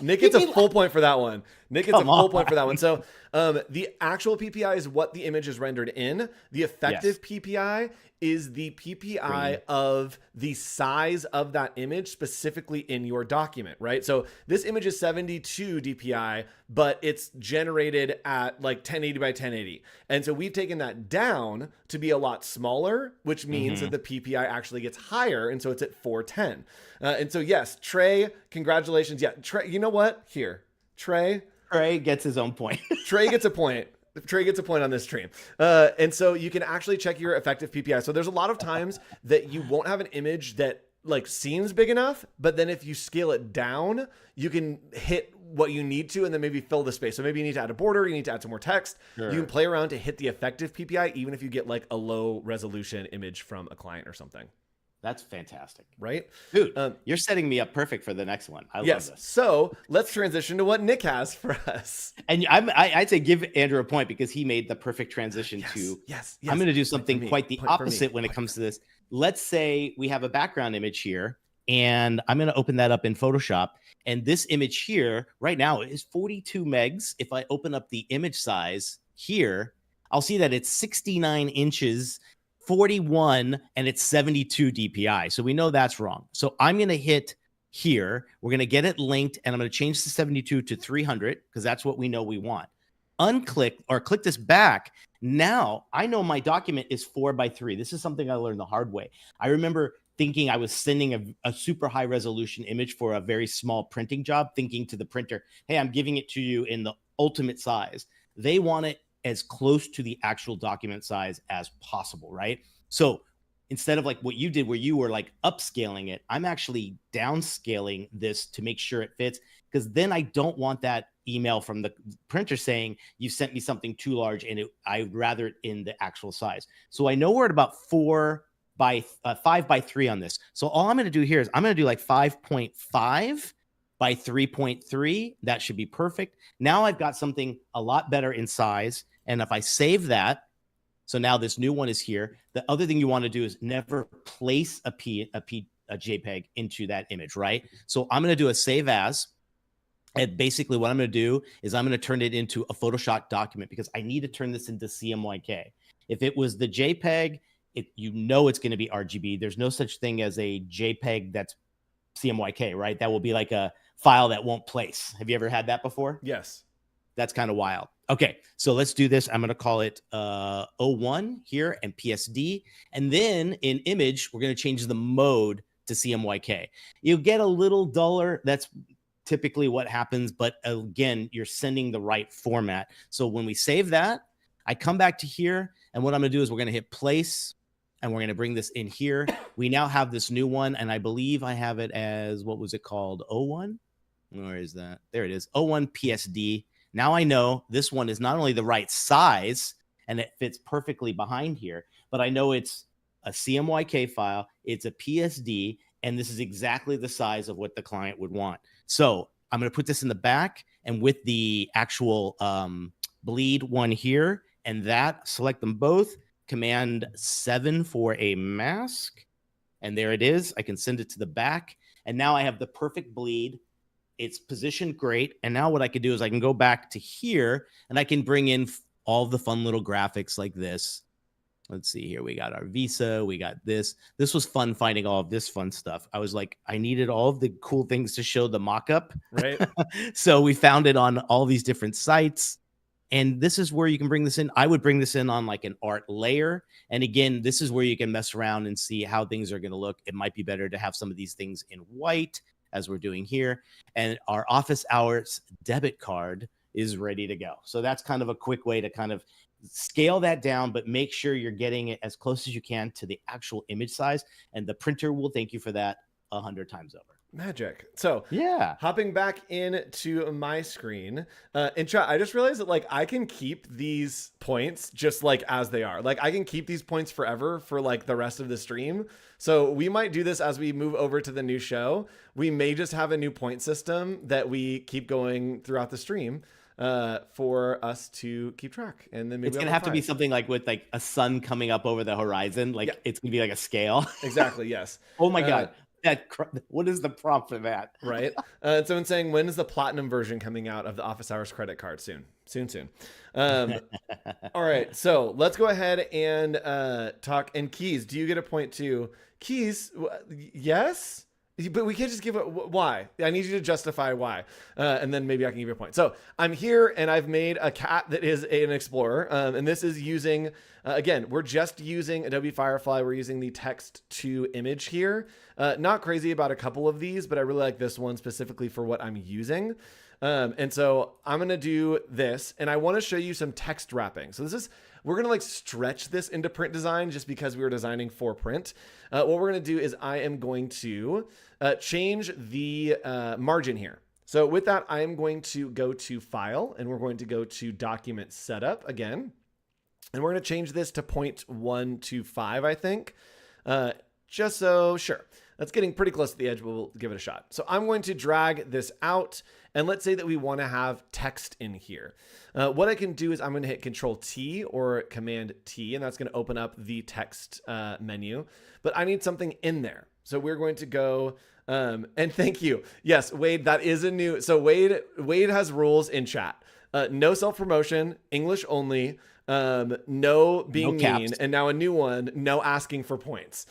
A: Nick gets a full point for that one. Nick gets a full point for that one. So the actual PPI is what the image is rendered in. The effective PPI is the PPI of the size of that image specifically in your document, right? So this image is 72 DPI, but it's generated at like 1080 by 1080. And so we've taken that down to be a lot smaller, which means that the PPI actually gets higher. And so it's at 410. And so, yes, Trey, congratulations. Yeah, Trey, you know what? Here, Trey
B: gets his own point.
A: Trey gets a point. Trey gets a point on this stream. And so you can actually check your effective PPI. So there's a lot of times that you won't have an image that like seems big enough, but then if you scale it down, you can hit what you need to and then maybe fill the space. So maybe you need to add a border, you need to add some more text. Sure. You can play around to hit the effective PPI, even if you get like a low resolution image from a client or something.
B: That's fantastic.
A: Right?
B: Dude, you're setting me up perfect for the next one. I love this.
A: So let's transition to what Nick has for us.
B: And I'd say give Andrew a point because he made the perfect transition to, I'm going to do something quite the opposite when it comes to this. Let's say we have a background image here, and I'm going to open that up in Photoshop. And this image here right now is 42 megs. If I open up the image size here, I'll see that it's 69 inches 41 and it's 72 DPI. So we know that's wrong. So I'm going to hit here. We're going to get it linked and I'm going to change the 72 to 300 because that's what we know we want. Unclick or click this back. Now I know my document is 4:3. This is something I learned the hard way. I remember thinking I was sending a super high resolution image for a very small printing job, thinking to the printer, hey, I'm giving it to you in the ultimate size. They want it as close to the actual document size as possible, right? So instead of like what you did where you were like upscaling it, I'm actually downscaling this to make sure it fits, because then I don't want that email from the printer saying you sent me something too large and I'd rather it in the actual size. So I know we're at about 5:3 on this. So all I'm going to do here is I'm going to do like 5.5 by 3.3. That should be perfect. Now I've got something a lot better in size. And if I save that, so now this new one is here. The other thing you want to do is never place a JPEG into that image, right? So I'm going to do a save as. And basically what I'm going to do is I'm going to turn it into a Photoshop document because I need to turn this into CMYK. If it was the JPEG, you know it's going to be RGB. There's no such thing as a JPEG that's CMYK, right? That will be like a file that won't place. Have you ever had that before?
A: Yes.
B: That's kind of wild. Okay, so let's do this. I'm going to call it 01 here and PSD. And then in image, we're going to change the mode to CMYK. You get a little duller. That's typically what happens. But again, you're sending the right format. So when we save that, I come back to here. And what I'm going to do is we're going to hit place. And we're going to bring this in here. We now have this new one. And I believe I have it as, what was it called? 01? Where is that? There it is. 01 PSD. Now I know this one is not only the right size and it fits perfectly behind here, but I know it's a CMYK file, it's a PSD, and this is exactly the size of what the client would want. So I'm going to put this in the back, and with the actual bleed one here and that, select them both, Command 7 for a mask, and there it is. I can send it to the back, and now I have the perfect bleed. It's positioned great. And now what I can do is I can go back to here and I can bring in all the fun little graphics like this. Let's see here. We got our Visa. We got this. This was fun finding all of this fun stuff. I was like, I needed all of the cool things to show the mock-up.
A: Right.
B: So we found it on all these different sites. And this is where you can bring this in. I would bring this in on like an art layer. And again, this is where you can mess around and see how things are going to look. It might be better to have some of these things in white, as we're doing here. And our office hours debit card is ready to go. So that's kind of a quick way to kind of scale that down, but make sure you're getting it as close as you can to the actual image size. And the printer will thank you for that 100 times over.
A: Magic. So
B: yeah,
A: hopping back into my screen, in chat, I just realized that like I can keep these points just like as they are. Like I can keep these points forever for like the rest of the stream. So we might do this as we move over to the new show. We may just have a new point system that we keep going throughout the stream for us to keep track. And then maybe
B: it's gonna have to be something like with like a sun coming up over the horizon. Like it's gonna be like a scale.
A: Exactly. Yes.
B: Oh my God. What is the prompt for that?
A: Right. Someone's saying, when is the platinum version coming out of the Office Hours credit card? Soon. All right. So let's go ahead and talk. And Keys, do you get a point too? Keys, yes. But we can't just give it. Why? I need you to justify why. And then maybe I can give you a point. So I'm here and I've made a cat that is an explorer. And this is using, again, we're just using Adobe Firefly. We're using the text to image here. Not crazy about a couple of these, but I really like this one specifically for what I'm using. And so I'm going to do this, and I want to show you some text wrapping. So we're going to like stretch this into print design just because we were designing for print. What we're going to do is I am going to change the margin here. So with that, I am going to go to File, and we're going to go to Document Setup again. And we're going to change this to 0.125, I think. Just so, sure. That's getting pretty close to the edge. We'll give it a shot. So I'm going to drag this out, and let's say that we want to have text in here. What I can do is I'm going to hit Control T or Command T, and that's going to open up the text menu. But I need something in there. So we're going to go, and thank you. Yes, Wade, that is a new. So Wade has rules in chat. No self-promotion, English only, no being mean, and now a new one, no asking for points.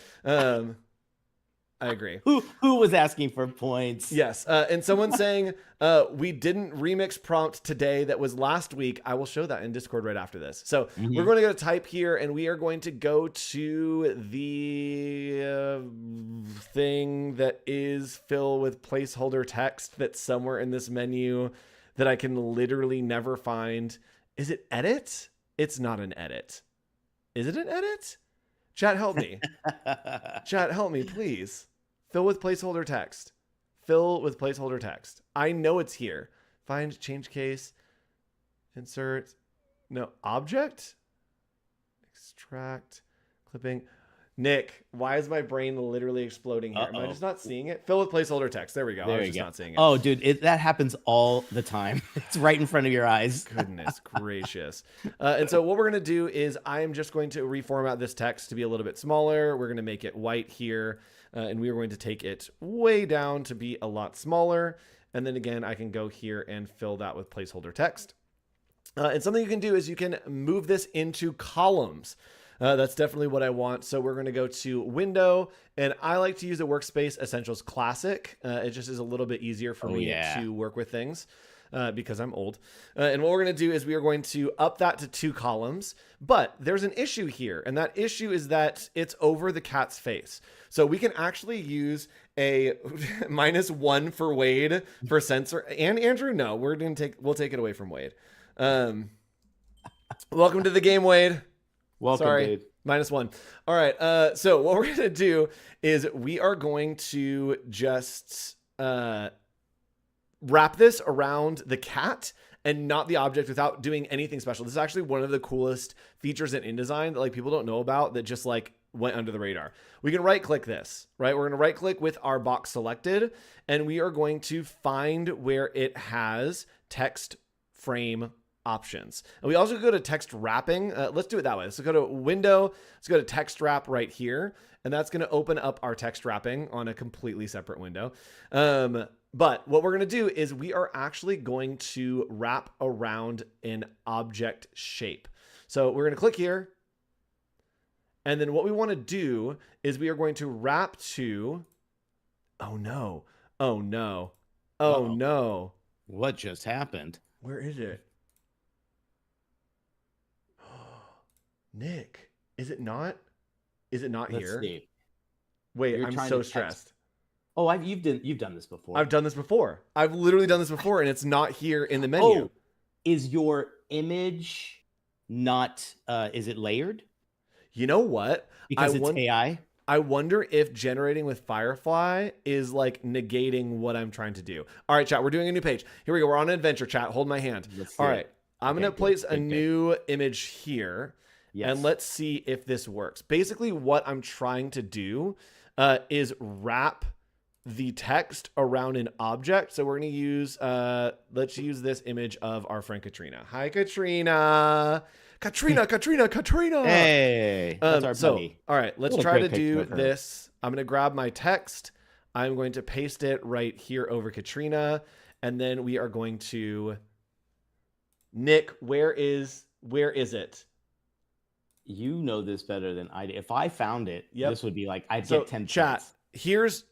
A: I agree.
B: Who was asking for points?
A: Yes. And someone saying, we didn't remix prompt today. That was last week. I will show that in Discord right after this. So we're going to go to type here, and we are going to go to the thing that is fill with placeholder text that's somewhere in this menu that I can literally never find. Is it edit? It's not an edit. Is it an edit? Chat, help me. Chat, help me, please. Fill with placeholder text. Fill with placeholder text. I know it's here. Find change case. Insert. No. Object. Extract. Clipping. Nick, why is my brain literally exploding here? Am I just not seeing it? Fill with placeholder text. There we go. I was just not seeing it.
B: Oh, dude, that happens all the time. It's right in front of your eyes.
A: Goodness gracious. And so what we're going to do is I'm just going to reformat this text to be a little bit smaller. We're going to make it white here. And we are going to take it way down to be a lot smaller. And then again, I can go here and fill that with placeholder text. And something you can do is you can move this into columns. That's definitely what I want. So we're going to go to Window, and I like to use the Workspace Essentials Classic. It just is a little bit easier for me to work with things because I'm old. And what we're going to do is we are going to up that to 2 columns. But there's an issue here, and that issue is that it's over the cat's face. So we can actually use a -1 for Wade for censor. And Andrew, no, we'll take it away from Wade. Welcome to the game, Wade.
B: Welcome,
A: sorry,
B: dude.
A: -1. All right. So what we're going to do is we are going to just wrap this around the cat and not the object without doing anything special. This is actually one of the coolest features in InDesign that like people don't know about that just like went under the radar. We can right click this, right? We're going to right click with our box selected, and we are going to find where it has text frame options. And we also go to text wrapping. Let's do it that way. Let's go to window. Let's go to text wrap right here. And that's going to open up our text wrapping on a completely separate window. But what we're going to do is we are actually going to wrap around an object shape. So we're going to click here. And then what we want to do is we are going to wrap to, oh no, oh no, oh no.
B: What just happened?
A: Where is it? Nick, is it not? Is it not
B: Let's
A: here?
B: see.
A: Wait, I'm so stressed.
B: Oh, you've done this before.
A: I've done this before. I've literally done this before, and it's not here in the menu.
B: Oh, is your image not? Is it layered?
A: You know what?
B: Because it's AI.
A: I wonder if generating with Firefly is like negating what I'm trying to do. All right, chat, we're doing a new page. Here we go. We're on an adventure, chat. Hold my hand. All right. I'm going to place a new image here. Yes. And let's see if this works. Basically, what I'm trying to do is wrap the text around an object. So we're going to use, let's use this image of our friend Katrina. Hi, Katrina. Katrina.
B: Hey, that's our buddy.
A: All right, let's try to do this. I'm going to grab my text. I'm going to paste it right here over Katrina. And then we are going to, Nick, where is it?
B: You know this better than I do. If I found it, this would be like, I'd get 10
A: chat. Here's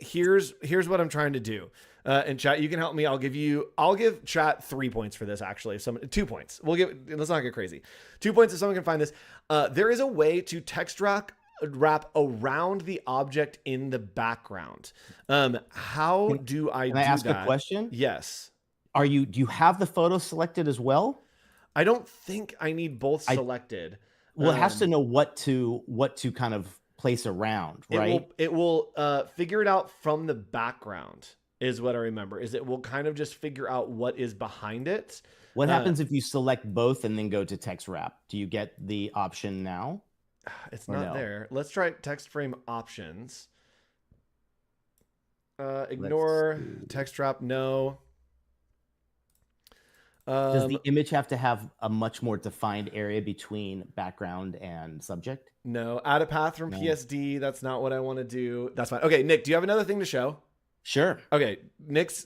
A: what I'm trying to do. And chat, you can help me. I'll give chat 3 points for this, actually. 2 points. Let's not get crazy. 2 points if someone can find this. There is a way to text wrap around the object in the background. How do I do that?
B: Can I ask a question?
A: Yes.
B: Do you have the photo selected as well?
A: I don't think I need both selected.
B: Well, it has to know what to kind of place around, right?
A: It will figure it out from the background, is what I remember. It will kind of just figure out what is behind it.
B: What happens if you select both and then go to text wrap? Do you get the option now?
A: It's not there. Let's try text frame options. Ignore text wrap. No.
B: Does the image have to have a much more defined area between background and subject?
A: No. Add a path from PSD. That's not what I want to do. That's fine. Okay, Nick, do you have another thing to show?
B: Sure.
A: Okay, Nick's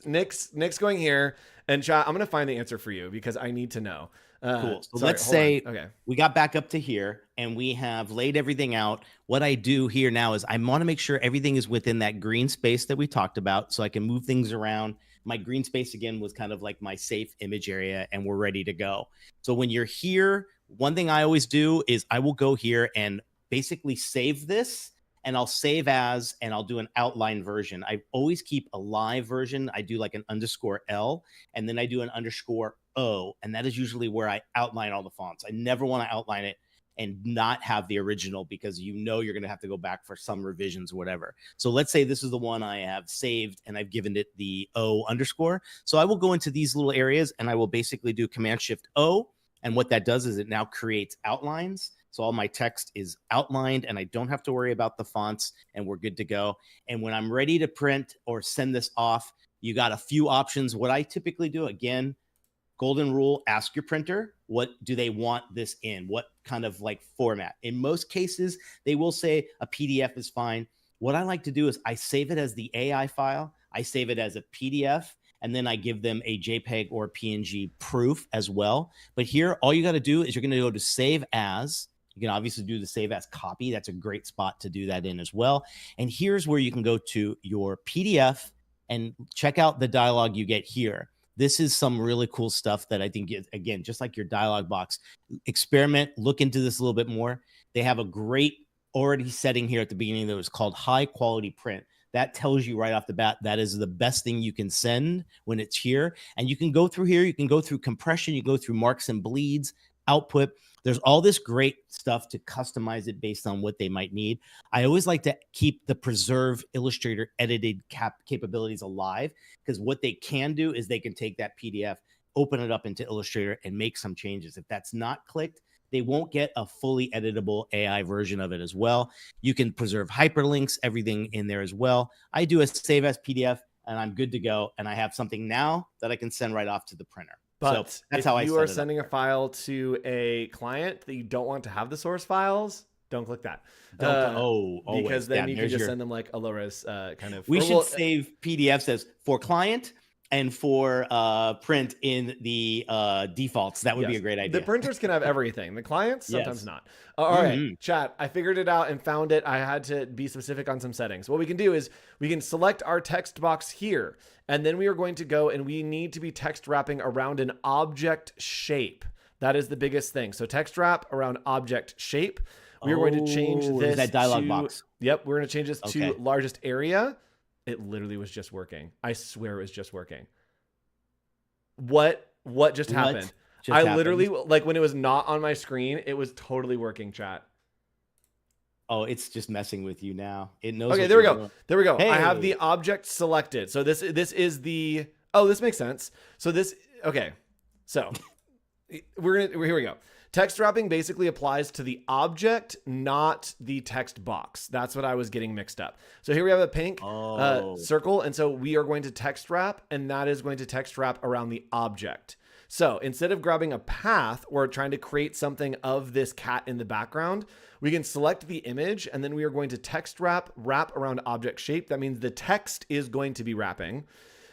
A: going here, and chat, I'm going to find the answer for you because I need to know.
B: Cool. So let's say we got back up to here and we have laid everything out. What I do here now is I want to make sure everything is within that green space that we talked about so I can move things around. My green space, again, was kind of like my safe image area, and we're ready to go. So when you're here, one thing I always do is I will go here and basically save this, and I'll save as, and I'll do an outline version. I always keep a live version. I do like an _L, and then I do an _O, and that is usually where I outline all the fonts. I never want to outline it and not have the original because you're going to have to go back for some revisions or whatever. So let's say this is the one I have saved and I've given it the O_. So I will go into these little areas and I will basically do Command-Shift-O. And what that does is it now creates outlines. So all my text is outlined and I don't have to worry about the fonts and we're good to go. And when I'm ready to print or send this off, you got a few options. What I typically do, again, golden rule, ask your printer, what do they want this in? What kind of like format? In most cases, they will say a PDF is fine. What I like to do is I save it as the AI file. I save it as a PDF, and then I give them a JPEG or PNG proof as well. But here, all you got to do is you're going to go to save as. You can obviously do the save as copy. That's a great spot to do that in as well. And here's where you can go to your PDF and check out the dialog you get here. This is some really cool stuff that I think, again, just like your dialog box, experiment, look into this a little bit more. They have a great already setting here at the beginning that was called high quality print. That tells you right off the bat, that is the best thing you can send when it's here. And you can go through here. You can go through compression. You go through marks and bleeds. output. There's all this great stuff to customize it based on what they might need. I always like to keep the preserve Illustrator edited capabilities alive, because what they can do is they can take that PDF, open it up into Illustrator, and make some changes. If that's not clicked, they won't get a fully editable AI version of it as well. You can preserve hyperlinks, everything in there as well. I do a save as PDF, and I'm good to go. And I have something now that I can send right off to the printer.
A: But
B: so that's how
A: you are sending a file to a client that you don't want to have the source files, don't click that. Because then you can just send them like a low-res kind of.
B: We should save PDFs as for client and for print in the defaults. That would be a great idea.
A: The printers can have everything. The clients, sometimes not. All right, chat. I figured it out and found it. I had to be specific on some settings. What we can do is we can select our text box here, and then we are going to go and we need to be text wrapping around an object shape. That is the biggest thing. So text wrap around object shape. We are going to change this
B: that dialog box.
A: Yep, we're going to change this to largest area. It literally was just working. I swear it was just working. What just happened? Literally, like when it was not on my screen, it was totally working, chat.
B: Oh, it's just messing with you now. It knows.
A: Okay, there we go. There we go. Hey. I have the object selected. So this is the, this makes sense. So So here we go. Text wrapping basically applies to the object, not the text box. That's what I was getting mixed up. So here we have a pink circle. And so we are going to text wrap, and that is going to text wrap around the object. So instead of grabbing a path or trying to create something of this cat in the background, we can select the image, and then we are going to text wrap around object shape. That means the text is going to be wrapping.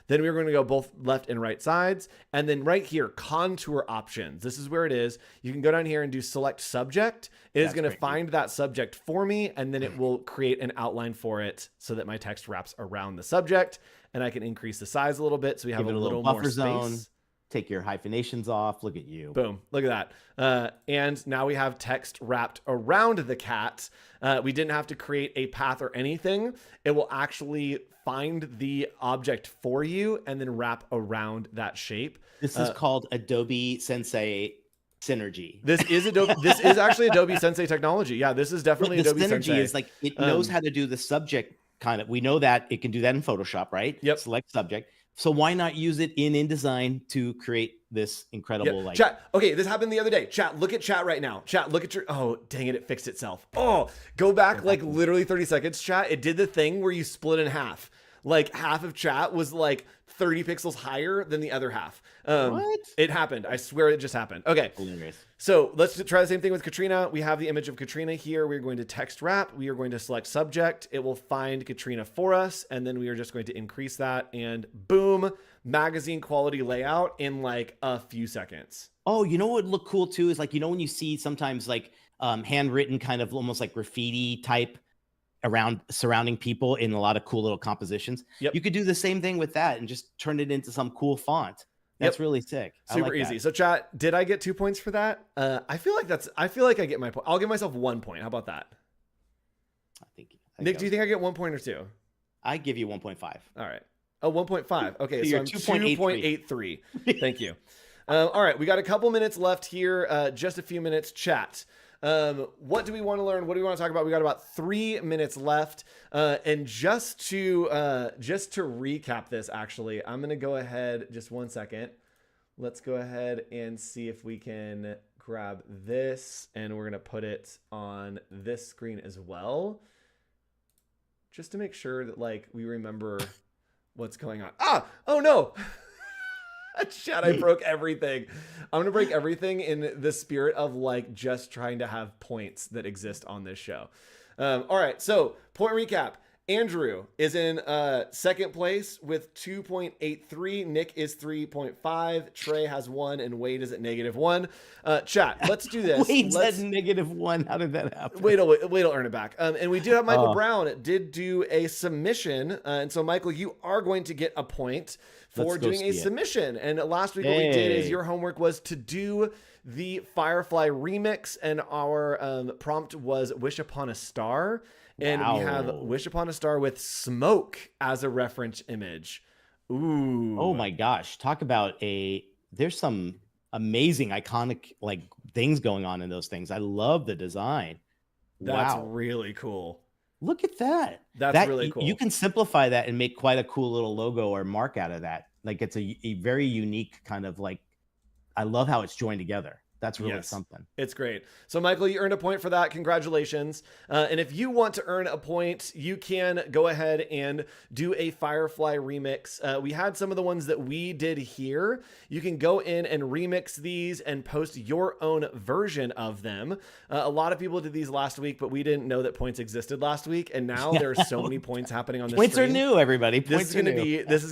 A: Then we're going to go both left and right sides. And then right here, contour options. This is where it is. You can go down here and do select subject. It is going to find that subject for me, and then it will create an outline for it so that my text wraps around the subject. And I can increase the size a little bit so we have a little more space. Zone.
B: Take your hyphenations off. Look at you.
A: Boom. Look at that. And now we have text wrapped around the cat. We didn't have to create a path or anything. It will actually find the object for you and then wrap around that shape.
B: This is called Adobe Sensei synergy.
A: This is actually Adobe Sensei technology. Yeah, this is definitely Adobe Sensei.
B: Synergy is like, it knows how to do the subject kind of. We know that it can do that in Photoshop, right?
A: Yep.
B: Select subject. So why not use it in InDesign to create this incredible like
A: chat? Okay, this happened the other day. Chat, look at chat right now. Chat, look at your, oh, dang it, it fixed itself. Oh, go back like literally 30 seconds, chat. It did the thing where you split in half. Like half of chat was like 30 pixels higher than the other half.
B: What?
A: It happened. I swear it just happened. Okay.
B: Hilarious.
A: So let's try the same thing with Katrina. We have the image of Katrina here. We're going to text wrap. We are going to select subject. It will find Katrina for us. And then we are just going to increase that, and boom, magazine quality layout in like a few seconds.
B: Oh, you know what would look cool too is like, you know, when you see sometimes like handwritten kind of almost like graffiti type around surrounding people in a lot of cool little compositions.
A: Yep.
B: You could do the same thing with that and just turn it into some cool font. That's really sick.
A: Super easy. So chat, did I get 2 points for that? I feel like I get my point. I'll give myself 1 point. How about that?
B: I think
A: Nick, do you think I get 1 point or 2?
B: I give you 1.5.
A: All right. Oh, 1.5. Okay.
B: So
A: I'm 2.83. Thank you. All right. We got a couple minutes left here. Just a few minutes. Chat. What do we want to learn? What do we want to talk about? We got about 3 minutes left. And just to recap this, actually, I'm going to go ahead just 1 second. Let's go ahead and see if we can grab this, and we're going to put it on this screen as well, just to make sure that like we remember what's going on. Oh no. Chat, I broke everything. I'm going to break everything in the spirit of like just trying to have points that exist on this show. All right. So point recap. Andrew is in second place with 2.83. Nick is 3.5. Trey has 1, and Wade is at -1. Chat, let's do this.
B: Wade's at -1. How did that happen?
A: Wade will earn it back. And we did have Michael Brown did do a submission. And so, Michael, you are going to get a point for doing a submission. And last week what we did is your homework was to do the Firefly remix, and our prompt was Wish Upon a Star. And we have Wish Upon a Star with smoke as a reference image. Ooh.
B: Oh my gosh. Talk about there's some amazing, iconic like things going on in those things. I love the design.
A: That's really cool.
B: Look at that.
A: That's really cool.
B: You can simplify that and make quite a cool little logo or mark out of that. Like it's a very unique kind of like, I love how it's joined together. That's really something.
A: It's great. So Michael, you earned a point for that. Congratulations. And if you want to earn a point, you can go ahead and do a Firefly remix. We had some of the ones that we did here. You can go in and remix these and post your own version of them. A lot of people did these last week, but we didn't know that points existed last week. And now there's so many points happening on this
B: Points
A: stream.
B: are new, everybody.
A: This is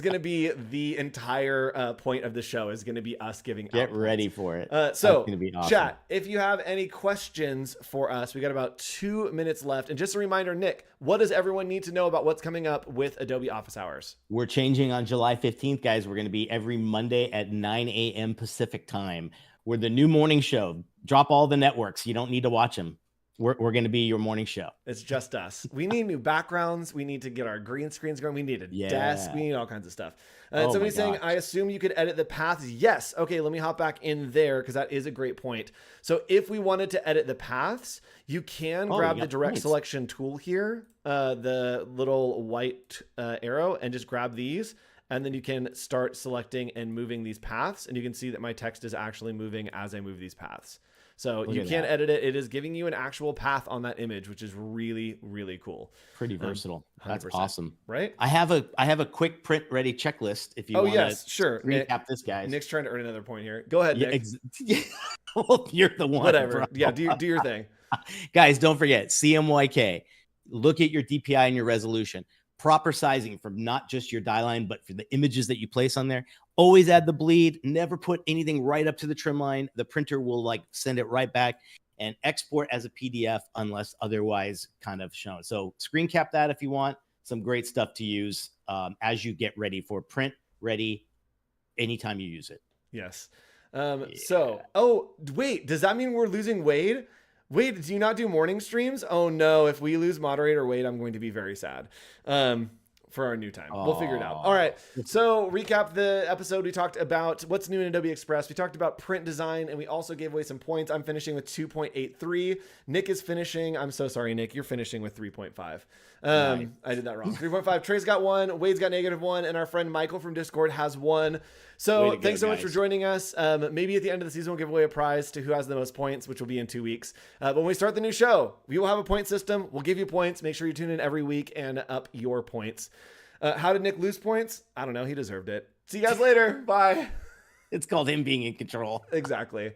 A: going to be the entire point of the show is going to be us giving out
B: Get ready for it.
A: So awesome. Chat, if you have any questions for us, we got about 2 minutes left. And just a reminder, Nick, what does everyone need to know about what's coming up with Adobe Office Hours?
B: We're changing on July 15th, guys. We're going to be every Monday at 9 a.m. Pacific time. We're the new morning show. Drop all the networks. You don't need to watch them. We're going to be your morning show.
A: It's just us. We need new backgrounds. We need to get our green screens going. We need a desk. We need all kinds of stuff. Somebody's saying, I assume you could edit the paths. Yes. Okay, let me hop back in there because that is a great point. So if we wanted to edit the paths, you can grab the direct selection tool here, the little white arrow, and just grab these. And then you can start selecting and moving these paths. And you can see that my text is actually moving as I move these paths. So you can edit it. It is giving you an actual path on that image, which is really, really cool.
B: Pretty versatile. That's awesome.
A: Right?
B: I have a quick print ready checklist if you want to
A: sure.
B: recap this, guys.
A: Nick's trying to earn another point here. Go ahead, Nick.
B: Well, you're the one.
A: Whatever.
B: Bro.
A: Yeah, do your thing.
B: Guys, don't forget CMYK. Look at your DPI and your resolution. Proper sizing for not just your die line, but for the images that you place on there. Always add the bleed. Never put anything right up to the trim line. The printer will like send it right back, and export as a PDF unless otherwise kind of shown. So screen cap that if you want. Some great stuff to use as you get ready for print ready anytime you use it.
A: Yes. So, wait, does that mean we're losing Wade? Wade, do you not do morning streams? Oh no, if we lose moderator Wade, I'm going to be very sad. For our new time. We'll figure it out. All right. So recap the episode. We talked about what's new in Adobe Express. We talked about print design, and we also gave away some points. I'm finishing with 2.83. Nick is finishing. I'm so sorry, Nick. You're finishing with 3.5. I did that wrong. 3.5. Trey's got 1. Wade's got -1. And our friend Michael from Discord has 1. So thanks so much for joining us. Maybe at the end of the season, we'll give away a prize to who has the most points, which will be in 2 weeks. But when we start the new show, we will have a point system. We'll give you points. Make sure you tune in every week and up your points. How did Nick lose points? I don't know. He deserved it. See you guys later. Bye.
B: It's called him being in control.
A: Exactly.